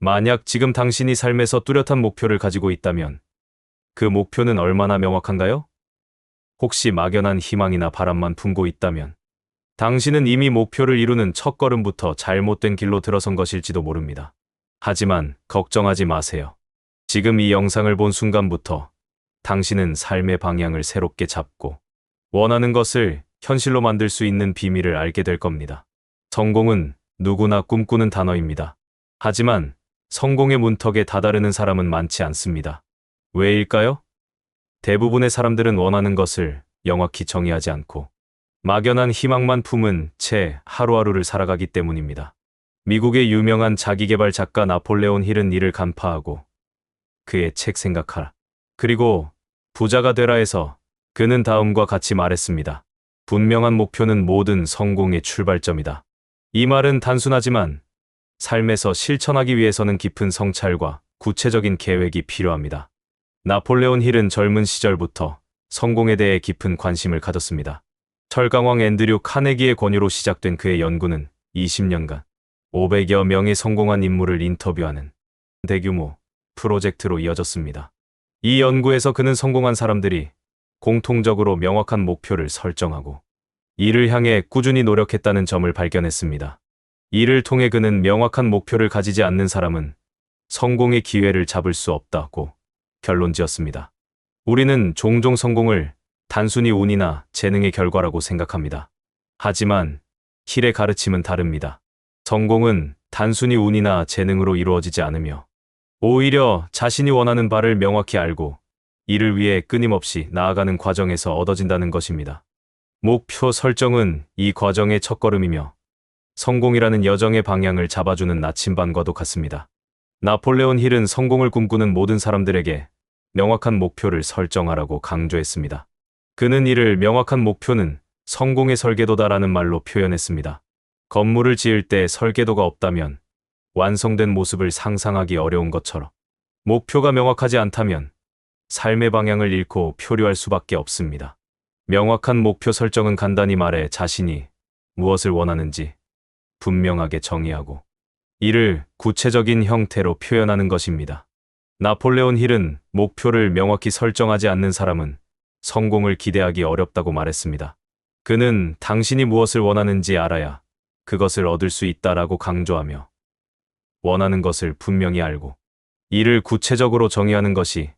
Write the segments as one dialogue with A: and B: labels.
A: 만약 지금 당신이 삶에서 뚜렷한 목표를 가지고 있다면 그 목표는 얼마나 명확한가요? 혹시 막연한 희망이나 바람만 품고 있다면 당신은 이미 목표를 이루는 첫걸음부터 잘못된 길로 들어선 것일지도 모릅니다. 하지만 걱정하지 마세요. 지금 이 영상을 본 순간부터 당신은 삶의 방향을 새롭게 잡고 원하는 것을 현실로 만들 수 있는 비밀을 알게 될 겁니다. 성공은 누구나 꿈꾸는 단어입니다. 하지만 성공의 문턱에 다다르는 사람은 많지 않습니다. 왜일까요? 대부분의 사람들은 원하는 것을 명확히 정의하지 않고 막연한 희망만 품은 채 하루하루를 살아가기 때문입니다. 미국의 유명한 자기계발 작가 나폴레온 힐은 이를 간파하고 그의 책 생각하라. 그리고 부자가 되라에서 그는 다음과 같이 말했습니다. 분명한 목표는 모든 성공의 출발점이다. 이 말은 단순하지만 삶에서 실천하기 위해서는 깊은 성찰과 구체적인 계획이 필요합니다. 나폴레온 힐은 젊은 시절부터 성공에 대해 깊은 관심을 가졌습니다. 철강왕 앤드류 카네기의 권유로 시작된 그의 연구는 20년간 500여 명의 성공한 인물을 인터뷰하는 대규모 프로젝트로 이어졌습니다. 이 연구에서 그는 성공한 사람들이 공통적으로 명확한 목표를 설정하고 이를 향해 꾸준히 노력했다는 점을 발견했습니다. 이를 통해 그는 명확한 목표를 가지지 않는 사람은 성공의 기회를 잡을 수 없다고 결론지었습니다. 우리는 종종 성공을 단순히 운이나 재능의 결과라고 생각합니다. 하지만 힐의 가르침은 다릅니다. 성공은 단순히 운이나 재능으로 이루어지지 않으며 오히려 자신이 원하는 바를 명확히 알고 이를 위해 끊임없이 나아가는 과정에서 얻어진다는 것입니다. 목표 설정은 이 과정의 첫걸음이며 성공이라는 여정의 방향을 잡아주는 나침반과도 같습니다. 나폴레온 힐은 성공을 꿈꾸는 모든 사람들에게 명확한 목표를 설정하라고 강조했습니다. 그는 이를 명확한 목표는 성공의 설계도다라는 말로 표현했습니다. 건물을 지을 때 설계도가 없다면 완성된 모습을 상상하기 어려운 것처럼 목표가 명확하지 않다면 삶의 방향을 잃고 표류할 수밖에 없습니다. 명확한 목표 설정은 간단히 말해 자신이 무엇을 원하는지 분명하게 정의하고 이를 구체적인 형태로 표현하는 것입니다. 나폴레온 힐은 목표를 명확히 설정하지 않는 사람은 성공을 기대하기 어렵다고 말했습니다. 그는 당신이 무엇을 원하는지 알아야 그것을 얻을 수 있다라고 강조하며 원하는 것을 분명히 알고 이를 구체적으로 정의하는 것이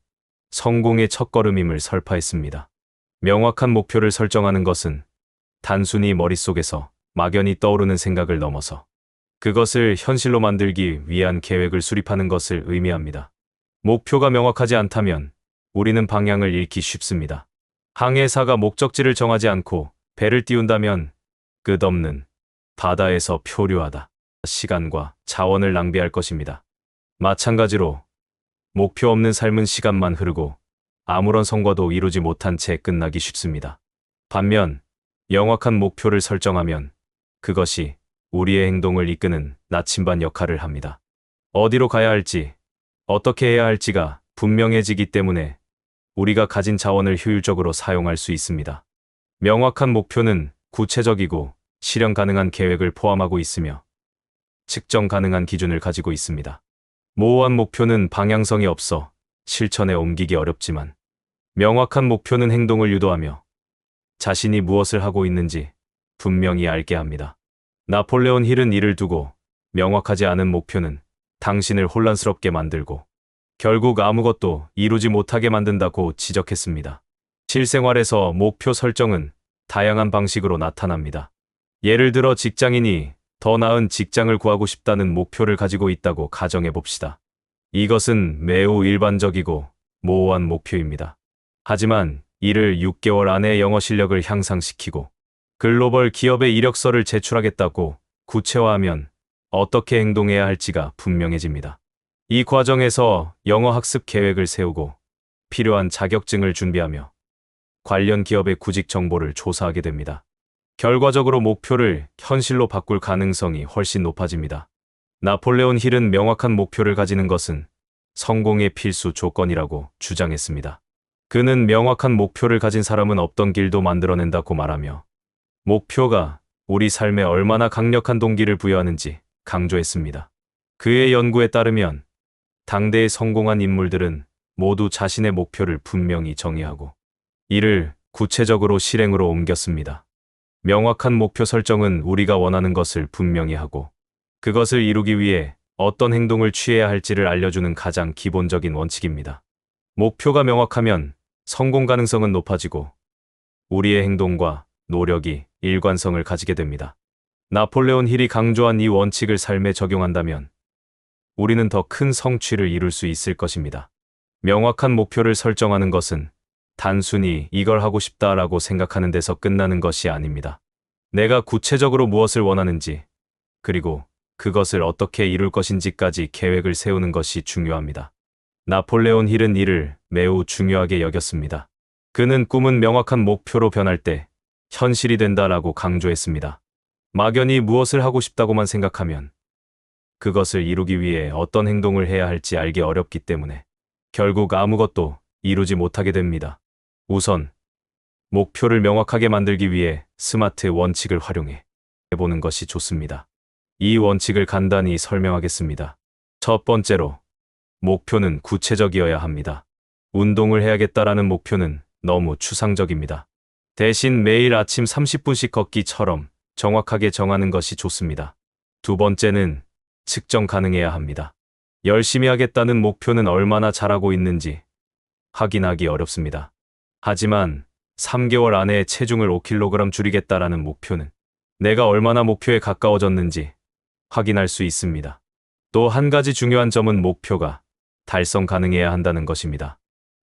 A: 성공의 첫걸음임을 설파했습니다. 명확한 목표를 설정하는 것은 단순히 머릿속에서 막연히 떠오르는 생각을 넘어서 그것을 현실로 만들기 위한 계획을 수립하는 것을 의미합니다. 목표가 명확하지 않다면 우리는 방향을 잃기 쉽습니다. 항해사가 목적지를 정하지 않고 배를 띄운다면 끝없는 바다에서 표류하다 시간과 자원을 낭비할 것입니다. 마찬가지로 목표 없는 삶은 시간만 흐르고 아무런 성과도 이루지 못한 채 끝나기 쉽습니다. 반면 명확한 목표를 설정하면 그것이 우리의 행동을 이끄는 나침반 역할을 합니다. 어디로 가야 할지, 어떻게 해야 할지가 분명해지기 때문에 우리가 가진 자원을 효율적으로 사용할 수 있습니다. 명확한 목표는 구체적이고 실현 가능한 계획을 포함하고 있으며 측정 가능한 기준을 가지고 있습니다. 모호한 목표는 방향성이 없어 실천에 옮기기 어렵지만 명확한 목표는 행동을 유도하며 자신이 무엇을 하고 있는지 분명히 알게 합니다. 나폴레온 힐은 이를 두고 명확하지 않은 목표는 당신을 혼란스럽게 만들고 결국 아무것도 이루지 못하게 만든다고 지적했습니다. 실생활에서 목표 설정은 다양한 방식으로 나타납니다. 예를 들어 직장인이 더 나은 직장을 구하고 싶다는 목표를 가지고 있다고 가정해 봅시다. 이것은 매우 일반적이고 모호한 목표입니다. 하지만 이를 6개월 안에 영어 실력을 향상시키고 글로벌 기업에 이력서를 제출하겠다고 구체화하면 어떻게 행동해야 할지가 분명해집니다. 이 과정에서 영어 학습 계획을 세우고 필요한 자격증을 준비하며 관련 기업의 구직 정보를 조사하게 됩니다. 결과적으로 목표를 현실로 바꿀 가능성이 훨씬 높아집니다. 나폴레온 힐은 명확한 목표를 가지는 것은 성공의 필수 조건이라고 주장했습니다. 그는 명확한 목표를 가진 사람은 없던 길도 만들어낸다고 말하며 목표가 우리 삶에 얼마나 강력한 동기를 부여하는지 강조했습니다. 그의 연구에 따르면 당대의 성공한 인물들은 모두 자신의 목표를 분명히 정의하고 이를 구체적으로 실행으로 옮겼습니다. 명확한 목표 설정은 우리가 원하는 것을 분명히 하고 그것을 이루기 위해 어떤 행동을 취해야 할지를 알려주는 가장 기본적인 원칙입니다. 목표가 명확하면 성공 가능성은 높아지고 우리의 행동과 노력이 일관성을 가지게 됩니다. 나폴레온 힐이 강조한 이 원칙을 삶에 적용한다면 우리는 더 큰 성취를 이룰 수 있을 것입니다. 명확한 목표를 설정하는 것은 단순히 이걸 하고 싶다라고 생각하는 데서 끝나는 것이 아닙니다. 내가 구체적으로 무엇을 원하는지, 그리고 그것을 어떻게 이룰 것인지까지 계획을 세우는 것이 중요합니다. 나폴레온 힐은 이를 매우 중요하게 여겼습니다. 그는 꿈은 명확한 목표로 변할 때 현실이 된다라고 강조했습니다. 막연히 무엇을 하고 싶다고만 생각하면 그것을 이루기 위해 어떤 행동을 해야 할지 알기 어렵기 때문에 결국 아무것도 이루지 못하게 됩니다. 우선 목표를 명확하게 만들기 위해 스마트 원칙을 활용해 보는 것이 좋습니다. 이 원칙을 간단히 설명하겠습니다. 첫 번째로, 목표는 구체적이어야 합니다. 운동을 해야겠다라는 목표는 너무 추상적입니다. 대신 매일 아침 30분씩 걷기처럼 정확하게 정하는 것이 좋습니다. 두 번째는 측정 가능해야 합니다. 열심히 하겠다는 목표는 얼마나 잘하고 있는지 확인하기 어렵습니다. 하지만 3개월 안에 체중을 5kg 줄이겠다라는 목표는 내가 얼마나 목표에 가까워졌는지 확인할 수 있습니다. 또 한 가지 중요한 점은 목표가 달성 가능해야 한다는 것입니다.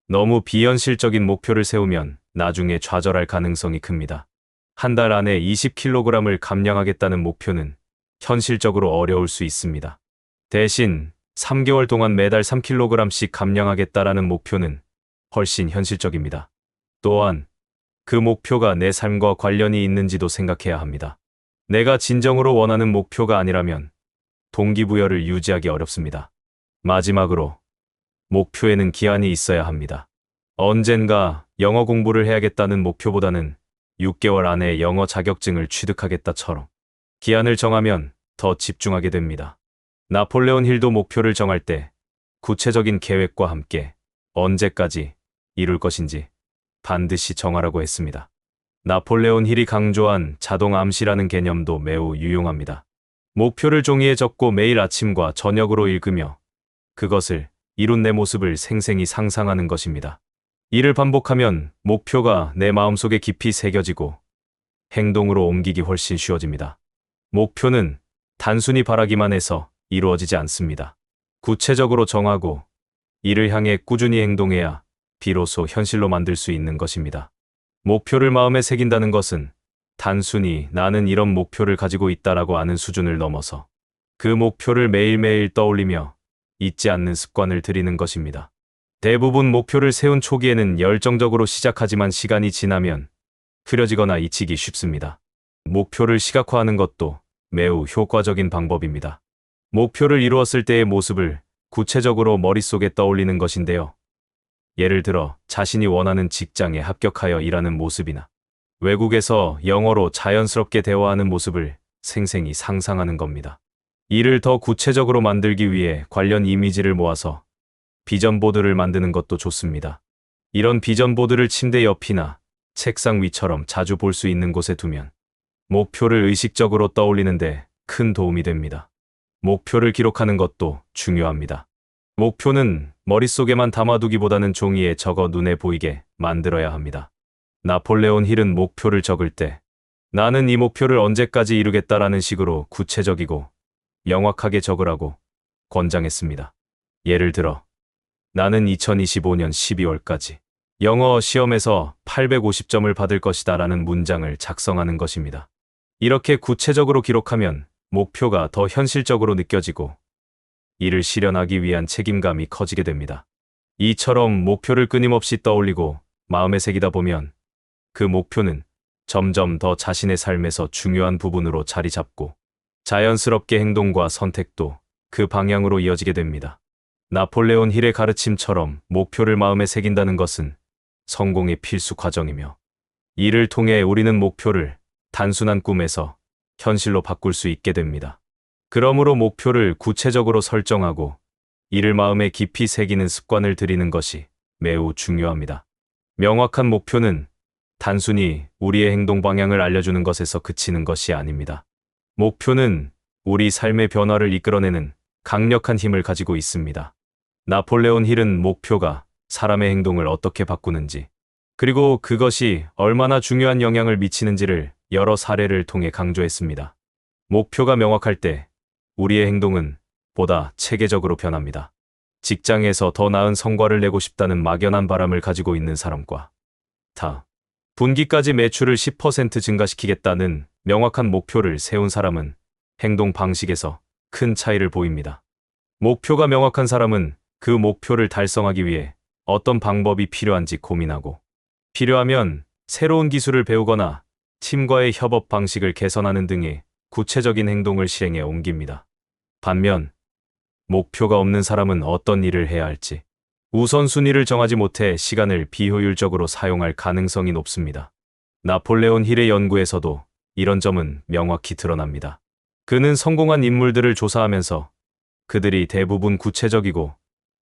A: 너무 비현실적인 목표를 세우면 나중에 좌절할 가능성이 큽니다. 한 달 안에 20kg을 감량하겠다는 목표는 현실적으로 어려울 수 있습니다. 대신 3개월 동안 매달 3kg씩 감량하겠다라는 목표는 훨씬 현실적입니다. 또한 그 목표가 내 삶과 관련이 있는지도 생각해야 합니다. 내가 진정으로 원하는 목표가 아니라면 동기부여를 유지하기 어렵습니다. 마지막으로, 목표에는 기한이 있어야 합니다. 언젠가 영어 공부를 해야겠다는 목표보다는 6개월 안에 영어 자격증을 취득하겠다처럼 기한을 정하면 더 집중하게 됩니다. 나폴레온 힐도 목표를 정할 때 구체적인 계획과 함께 언제까지 이룰 것인지 반드시 정하라고 했습니다. 나폴레온 힐이 강조한 자동 암시라는 개념도 매우 유용합니다. 목표를 종이에 적고 매일 아침과 저녁으로 읽으며 그것을 이룬 내 모습을 생생히 상상하는 것입니다. 이를 반복하면 목표가 내 마음속에 깊이 새겨지고 행동으로 옮기기 훨씬 쉬워집니다. 목표는 단순히 바라기만 해서 이루어지지 않습니다. 구체적으로 정하고 이를 향해 꾸준히 행동해야 비로소 현실로 만들 수 있는 것입니다. 목표를 마음에 새긴다는 것은 단순히 나는 이런 목표를 가지고 있다라고 아는 수준을 넘어서 그 목표를 매일매일 떠올리며 잊지 않는 습관을 들이는 것입니다. 대부분 목표를 세운 초기에는 열정적으로 시작하지만 시간이 지나면 흐려지거나 잊히기 쉽습니다. 목표를 시각화하는 것도 매우 효과적인 방법입니다. 목표를 이루었을 때의 모습을 구체적으로 머릿속에 떠올리는 것인데요. 예를 들어 자신이 원하는 직장에 합격하여 일하는 모습이나 외국에서 영어로 자연스럽게 대화하는 모습을 생생히 상상하는 겁니다. 이를 더 구체적으로 만들기 위해 관련 이미지를 모아서 비전보드를 만드는 것도 좋습니다. 이런 비전보드를 침대 옆이나 책상 위처럼 자주 볼 수 있는 곳에 두면 목표를 의식적으로 떠올리는데 큰 도움이 됩니다. 목표를 기록하는 것도 중요합니다. 목표는 머릿속에만 담아두기보다는 종이에 적어 눈에 보이게 만들어야 합니다. 나폴레온 힐은 목표를 적을 때 나는 이 목표를 언제까지 이루겠다라는 식으로 구체적이고 명확하게 적으라고 권장했습니다. 예를 들어 나는 2025년 12월까지 영어 시험에서 850점을 받을 것이다 라는 문장을 작성하는 것입니다. 이렇게 구체적으로 기록하면 목표가 더 현실적으로 느껴지고 이를 실현하기 위한 책임감이 커지게 됩니다. 이처럼 목표를 끊임없이 떠올리고 마음에 새기다 보면 그 목표는 점점 더 자신의 삶에서 중요한 부분으로 자리 잡고 자연스럽게 행동과 선택도 그 방향으로 이어지게 됩니다. 나폴레온 힐의 가르침처럼 목표를 마음에 새긴다는 것은 성공의 필수 과정이며 이를 통해 우리는 목표를 단순한 꿈에서 현실로 바꿀 수 있게 됩니다. 그러므로 목표를 구체적으로 설정하고 이를 마음에 깊이 새기는 습관을 들이는 것이 매우 중요합니다. 명확한 목표는 단순히 우리의 행동 방향을 알려주는 것에서 그치는 것이 아닙니다. 목표는 우리 삶의 변화를 이끌어내는 강력한 힘을 가지고 있습니다. 나폴레온 힐은 목표가 사람의 행동을 어떻게 바꾸는지, 그리고 그것이 얼마나 중요한 영향을 미치는지를 여러 사례를 통해 강조했습니다. 목표가 명확할 때 우리의 행동은 보다 체계적으로 변합니다. 직장에서 더 나은 성과를 내고 싶다는 막연한 바람을 가지고 있는 사람과 분기까지 매출을 10% 증가시키겠다는 명확한 목표를 세운 사람은 행동 방식에서 큰 차이를 보입니다. 목표가 명확한 사람은 그 목표를 달성하기 위해 어떤 방법이 필요한지 고민하고, 필요하면 새로운 기술을 배우거나 팀과의 협업 방식을 개선하는 등의 구체적인 행동을 실행에 옮깁니다. 반면 목표가 없는 사람은 어떤 일을 해야 할지 우선순위를 정하지 못해 시간을 비효율적으로 사용할 가능성이 높습니다. 나폴레온 힐의 연구에서도 이런 점은 명확히 드러납니다. 그는 성공한 인물들을 조사하면서 그들이 대부분 구체적이고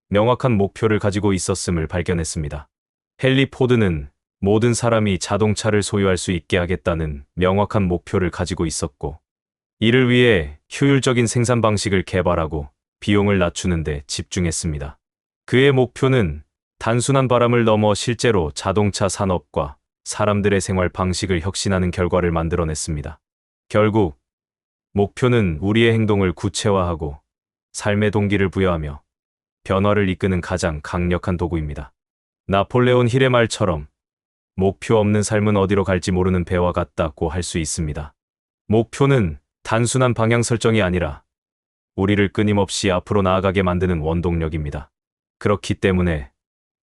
A: 명확한 목표를 가지고 있었음을 발견했습니다. 헨리 포드는 모든 사람이 자동차를 소유할 수 있게 하겠다는 명확한 목표를 가지고 있었고, 이를 위해 효율적인 생산 방식을 개발하고 비용을 낮추는 데 집중했습니다. 그의 목표는 단순한 바람을 넘어 실제로 자동차 산업과 사람들의 생활 방식을 혁신하는 결과를 만들어냈습니다. 결국 목표는 우리의 행동을 구체화하고 삶의 동기를 부여하며 변화를 이끄는 가장 강력한 도구입니다. 나폴레온 힐의 말처럼 목표 없는 삶은 어디로 갈지 모르는 배와 같다고 할 수 있습니다. 목표는 단순한 방향 설정이 아니라 우리를 끊임없이 앞으로 나아가게 만드는 원동력입니다. 그렇기 때문에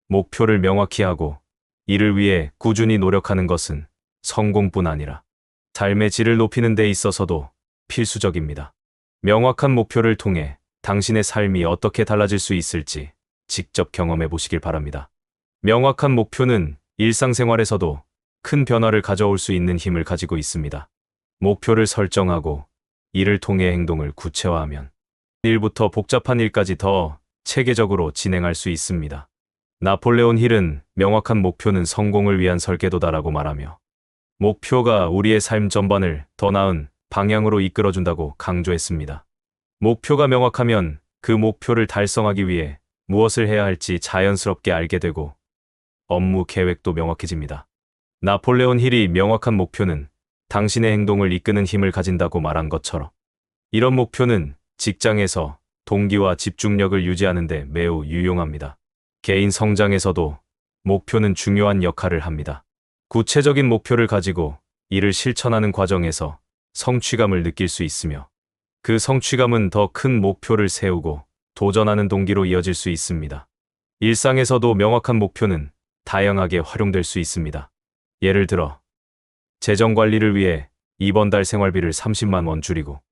A: 목표를 명확히 하고 이를 위해 꾸준히 노력하는 것은 성공뿐 아니라 삶의 질을 높이는 데 있어서도 필수적입니다. 명확한 목표를 통해 당신의 삶이 어떻게 달라질 수 있을지 직접 경험해 보시길 바랍니다. 명확한 목표는 일상생활에서도 큰 변화를 가져올 수 있는 힘을 가지고 있습니다. 목표를 설정하고 이를 통해 행동을 구체화하면 일부터 복잡한 일까지 더 체계적으로 진행할 수 있습니다. 나폴레온 힐은 명확한 목표는 성공을 위한 설계도다라고 말하며 목표가 우리의 삶 전반을 더 나은 방향으로 이끌어준다고 강조했습니다. 목표가 명확하면 그 목표를 달성하기 위해 무엇을 해야 할지 자연스럽게 알게 되고 업무 계획도 명확해집니다. 나폴레온 힐이 명확한 목표는 당신의 행동을 이끄는 힘을 가진다고 말한 것처럼 이런 목표는 직장에서 동기와 집중력을 유지하는 데 매우 유용합니다. 개인 성장에서도 목표는 중요한 역할을 합니다. 구체적인 목표를 가지고 이를 실천하는 과정에서 성취감을 느낄 수 있으며 그 성취감은 더 큰 목표를 세우고 도전하는 동기로 이어질 수 있습니다. 일상에서도 명확한 목표는 다양하게 활용될 수 있습니다. 예를 들어 재정 관리를 위해 이번 달 생활비를 30만 원 줄이고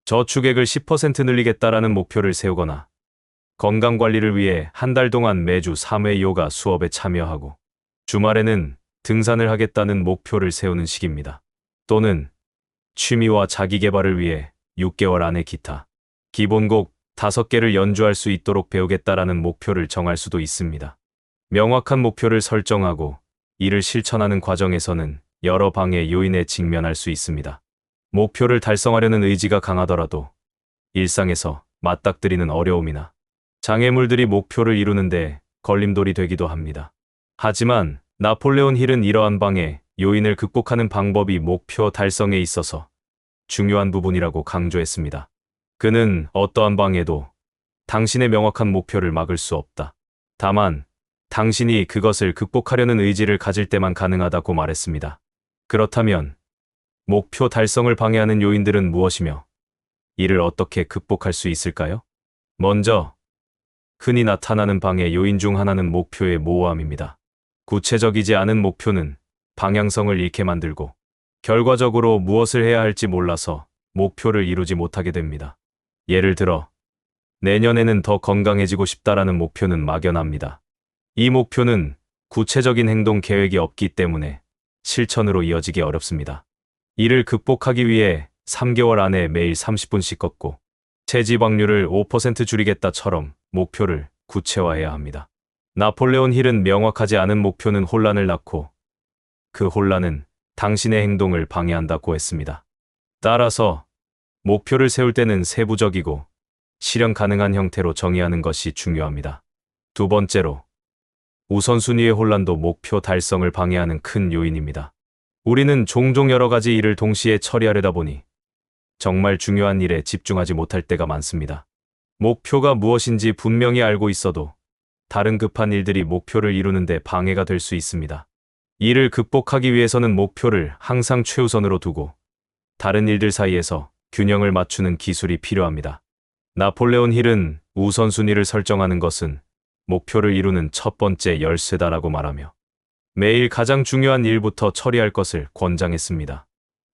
A: 저축액을 10% 늘리겠다라는 목표를 세우거나 건강 관리를 위해 한 달 동안 매주 3회 요가 수업에 참여하고 주말에는 등산을 하겠다는 목표를 세우는 식입니다. 또는 취미와 자기 개발을 위해 6개월 안에 기타 기본곡 5개를 연주할 수 있도록 배우겠다라는 목표를 정할 수도 있습니다. 명확한 목표를 설정하고 이를 실천하는 과정에서는 여러 방해 요인에 직면할 수 있습니다. 목표를 달성하려는 의지가 강하더라도 일상에서 맞닥뜨리는 어려움이나 장애물들이 목표를 이루는데 걸림돌이 되기도 합니다. 하지만 나폴레온 힐은 이러한 방해 요인을 극복하는 방법이 목표 달성에 있어서 중요한 부분이라고 강조했습니다. 그는 어떠한 방해도 당신의 명확한 목표를 막을 수 없다. 다만 당신이 그것을 극복하려는 의지를 가질 때만 가능하다고 말했습니다. 그렇다면 목표 달성을 방해하는 요인들은 무엇이며 이를 어떻게 극복할 수 있을까요? 먼저 흔히 나타나는 방해 요인 중 하나는 목표의 모호함입니다. 구체적이지 않은 목표는 방향성을 잃게 만들고 결과적으로 무엇을 해야 할지 몰라서 목표를 이루지 못하게 됩니다. 예를 들어 내년에는 더 건강해지고 싶다라는 목표는 막연합니다. 이 목표는 구체적인 행동 계획이 없기 때문에 실천으로 이어지기 어렵습니다. 이를 극복하기 위해 3개월 안에 매일 30분씩 걷고 체지방률을 5% 줄이겠다처럼 목표를 구체화해야 합니다. 나폴레온 힐은 명확하지 않은 목표는 혼란을 낳고 그 혼란은 당신의 행동을 방해한다고 했습니다. 따라서 목표를 세울 때는 세부적이고 실현 가능한 형태로 정의하는 것이 중요합니다. 두 번째로, 우선순위의 혼란도 목표 달성을 방해하는 큰 요인입니다. 우리는 종종 여러 가지 일을 동시에 처리하려다 보니 정말 중요한 일에 집중하지 못할 때가 많습니다. 목표가 무엇인지 분명히 알고 있어도 다른 급한 일들이 목표를 이루는데 방해가 될 수 있습니다. 이를 극복하기 위해서는 목표를 항상 최우선으로 두고 다른 일들 사이에서 균형을 맞추는 기술이 필요합니다. 나폴레온 힐은 우선순위를 설정하는 것은 목표를 이루는 첫 번째 열쇠다라고 말하며 매일 가장 중요한 일부터 처리할 것을 권장했습니다.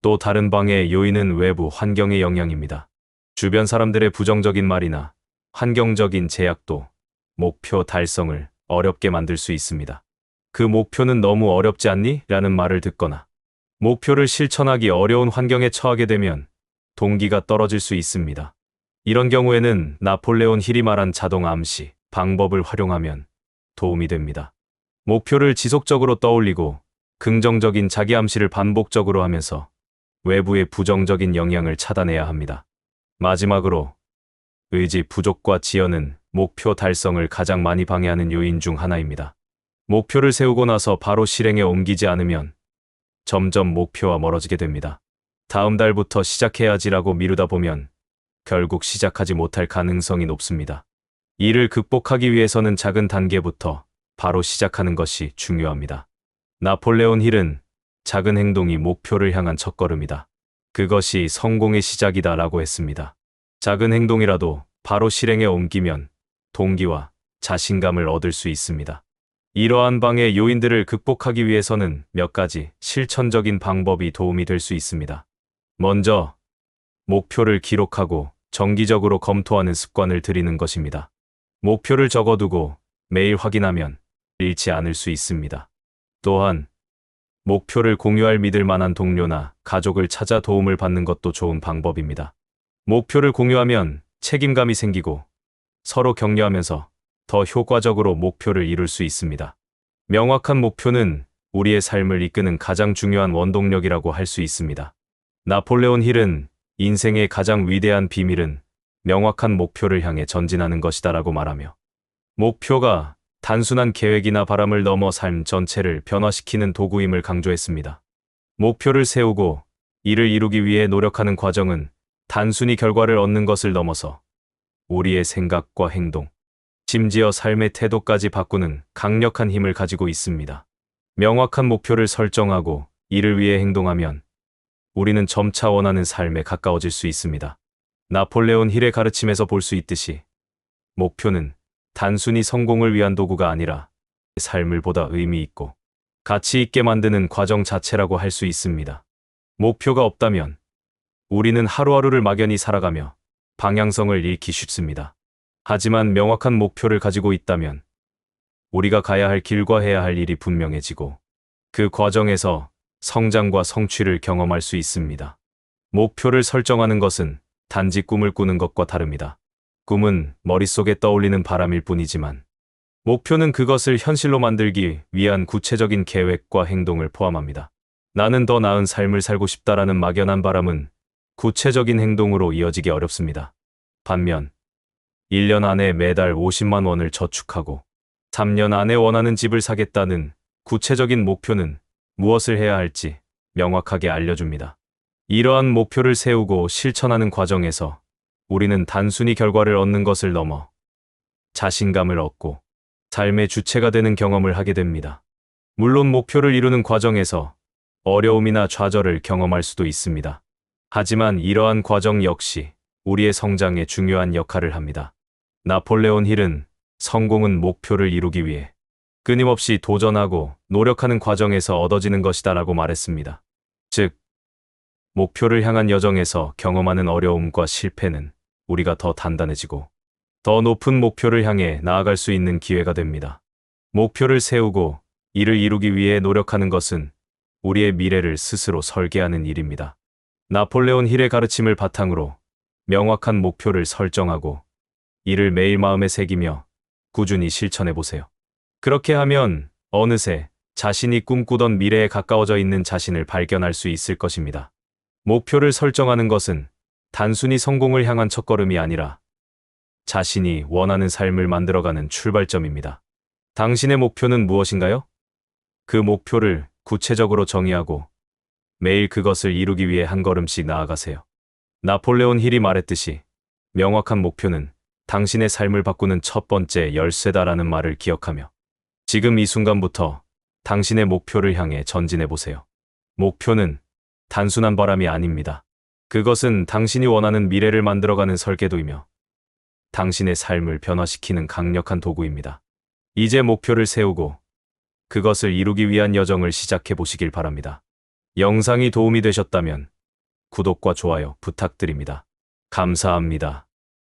A: 또 다른 방해의 요인은 외부 환경의 영향입니다. 주변 사람들의 부정적인 말이나 환경적인 제약도 목표 달성을 어렵게 만들 수 있습니다. 그 목표는 너무 어렵지 않니? 라는 말을 듣거나 목표를 실천하기 어려운 환경에 처하게 되면 동기가 떨어질 수 있습니다. 이런 경우에는 나폴레온 힐이 말한 자동 암시 방법을 활용하면 도움이 됩니다. 목표를 지속적으로 떠올리고 긍정적인 자기 암시를 반복적으로 하면서 외부의 부정적인 영향을 차단해야 합니다. 마지막으로, 의지 부족과 지연은 목표 달성을 가장 많이 방해하는 요인 중 하나입니다. 목표를 세우고 나서 바로 실행에 옮기지 않으면 점점 목표와 멀어지게 됩니다. 다음 달부터 시작해야지라고 미루다 보면 결국 시작하지 못할 가능성이 높습니다. 이를 극복하기 위해서는 작은 단계부터 바로 시작하는 것이 중요합니다. 나폴레온 힐은 작은 행동이 목표를 향한 첫걸음이다. 그것이 성공의 시작이다라고 했습니다. 작은 행동이라도 바로 실행에 옮기면 동기와 자신감을 얻을 수 있습니다. 이러한 방해 요인들을 극복하기 위해서는 몇 가지 실천적인 방법이 도움이 될 수 있습니다. 먼저, 목표를 기록하고 정기적으로 검토하는 습관을 들이는 것입니다. 목표를 적어두고 매일 확인하면 잃지 않을 수 있습니다. 또한, 목표를 공유할 믿을 만한 동료나 가족을 찾아 도움을 받는 것도 좋은 방법입니다. 목표를 공유하면 책임감이 생기고 서로 격려하면서 더 효과적으로 목표를 이룰 수 있습니다. 명확한 목표는 우리의 삶을 이끄는 가장 중요한 원동력이라고 할 수 있습니다. 나폴레온 힐은 인생의 가장 위대한 비밀은 명확한 목표를 향해 전진하는 것이다라고 말하며 목표가 단순한 계획이나 바람을 넘어 삶 전체를 변화시키는 도구임을 강조했습니다. 목표를 세우고 이를 이루기 위해 노력하는 과정은 단순히 결과를 얻는 것을 넘어서 우리의 생각과 행동, 심지어 삶의 태도까지 바꾸는 강력한 힘을 가지고 있습니다. 명확한 목표를 설정하고 이를 위해 행동하면 우리는 점차 원하는 삶에 가까워질 수 있습니다. 나폴레온 힐의 가르침에서 볼 수 있듯이 목표는 단순히 성공을 위한 도구가 아니라 삶을 보다 의미 있고 가치 있게 만드는 과정 자체라고 할 수 있습니다. 목표가 없다면 우리는 하루하루를 막연히 살아가며 방향성을 잃기 쉽습니다. 하지만 명확한 목표를 가지고 있다면 우리가 가야 할 길과 해야 할 일이 분명해지고 그 과정에서 성장과 성취를 경험할 수 있습니다. 목표를 설정하는 것은 단지 꿈을 꾸는 것과 다릅니다. 꿈은 머릿속에 떠올리는 바람일 뿐이지만 목표는 그것을 현실로 만들기 위한 구체적인 계획과 행동을 포함합니다. 나는 더 나은 삶을 살고 싶다라는 막연한 바람은 구체적인 행동으로 이어지기 어렵습니다. 반면 1년 안에 매달 50만 원을 저축하고 3년 안에 원하는 집을 사겠다는 구체적인 목표는 무엇을 해야 할지 명확하게 알려줍니다. 이러한 목표를 세우고 실천하는 과정에서 우리는 단순히 결과를 얻는 것을 넘어 자신감을 얻고 삶의 주체가 되는 경험을 하게 됩니다. 물론 목표를 이루는 과정에서 어려움이나 좌절을 경험할 수도 있습니다. 하지만 이러한 과정 역시 우리의 성장에 중요한 역할을 합니다. 나폴레온 힐은 성공은 목표를 이루기 위해 끊임없이 도전하고 노력하는 과정에서 얻어지는 것이다라고 말했습니다. 즉, 목표를 향한 여정에서 경험하는 어려움과 실패는 우리가 더 단단해지고 더 높은 목표를 향해 나아갈 수 있는 기회가 됩니다. 목표를 세우고 이를 이루기 위해 노력하는 것은 우리의 미래를 스스로 설계하는 일입니다. 나폴레온 힐의 가르침을 바탕으로 명확한 목표를 설정하고 이를 매일 마음에 새기며 꾸준히 실천해 보세요. 그렇게 하면 어느새 자신이 꿈꾸던 미래에 가까워져 있는 자신을 발견할 수 있을 것입니다. 목표를 설정하는 것은 단순히 성공을 향한 첫걸음이 아니라 자신이 원하는 삶을 만들어가는 출발점입니다. 당신의 목표는 무엇인가요? 그 목표를 구체적으로 정의하고 매일 그것을 이루기 위해 한 걸음씩 나아가세요. 나폴레온 힐이 말했듯이 명확한 목표는 당신의 삶을 바꾸는 첫 번째 열쇠다라는 말을 기억하며 지금 이 순간부터 당신의 목표를 향해 전진해 보세요. 목표는 단순한 바람이 아닙니다. 그것은 당신이 원하는 미래를 만들어가는 설계도이며 당신의 삶을 변화시키는 강력한 도구입니다. 이제 목표를 세우고 그것을 이루기 위한 여정을 시작해 보시길 바랍니다. 영상이 도움이 되셨다면 구독과 좋아요 부탁드립니다. 감사합니다.